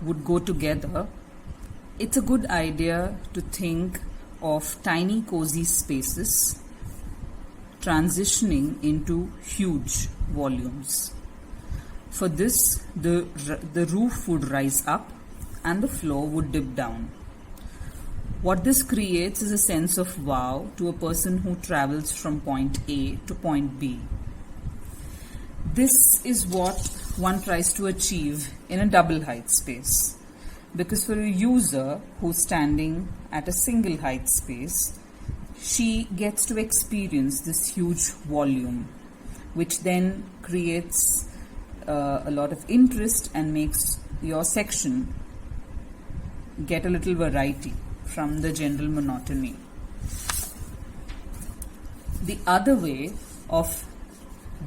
would go together, it's a good idea to think of tiny cozy spaces transitioning into huge volumes. For this, the roof would rise up and the floor would dip down. What this creates is a sense of wow to a person who travels from point A to point B. This is what one tries to achieve in a double height space, because for a user who's standing at a single height space, she gets to experience this huge volume, which then creates a lot of interest and makes your section get a little variety from the general monotony. The other way of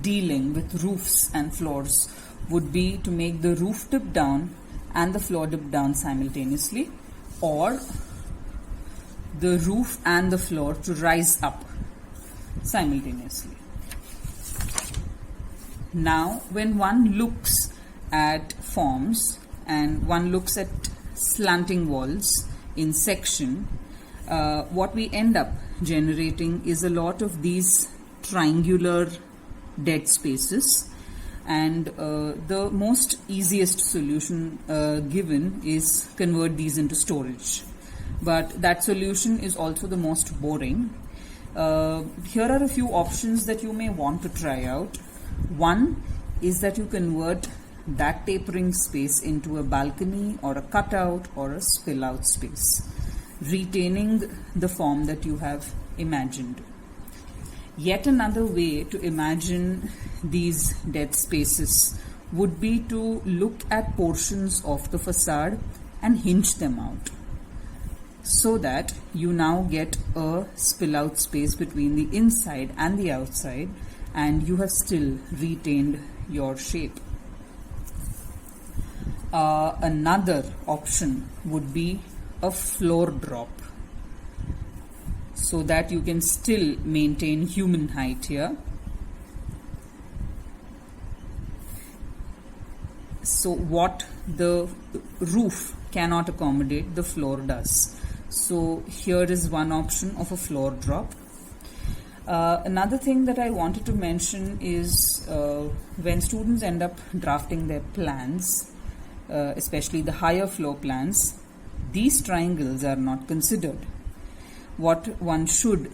dealing with roofs and floors would be to make the roof dip down and the floor dip down simultaneously, or the roof and the floor to rise up simultaneously. Now, when one looks at forms and one looks at slanting walls in section, what we end up generating is a lot of these triangular dead spaces, and the most easiest solution given is convert these into storage. But that solution is also the most boring. Here are a few options that you may want to try out. One is that you convert that tapering space into a balcony or a cutout or a spill out space, retaining the form that you have imagined. Yet another way to imagine these dead spaces would be to look at portions of the facade and hinge them out, so that you now get a spill out space between the inside and the outside, and you have still retained your shape. Another option would be a floor drop, so that you can still maintain human height here. So what the roof cannot accommodate, the floor does. So here is one option of a floor drop. Another thing that I wanted to mention is when students end up drafting their plans, especially the higher floor plans, these triangles are not considered. What one should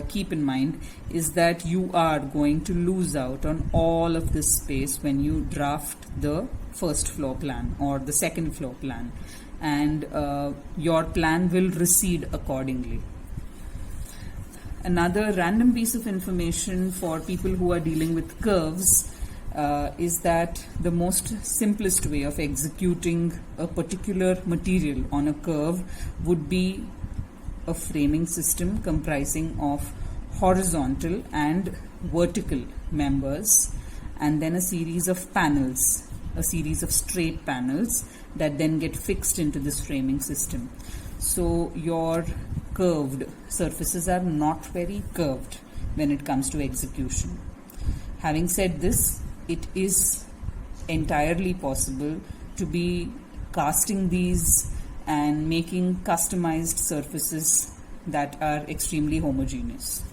keep in mind is that you are going to lose out on all of this space when you draft the first floor plan or the second floor plan, and your plan will recede accordingly. Another random piece of information for people who are dealing with curves is that the most simplest way of executing a particular material on a curve would be a framing system comprising of horizontal and vertical members, and then a series of panels, a series of straight panels that then get fixed into this framing system. So your curved surfaces are not very curved when it comes to execution. Having said this, it is entirely possible to be casting these and making customized surfaces that are extremely homogeneous.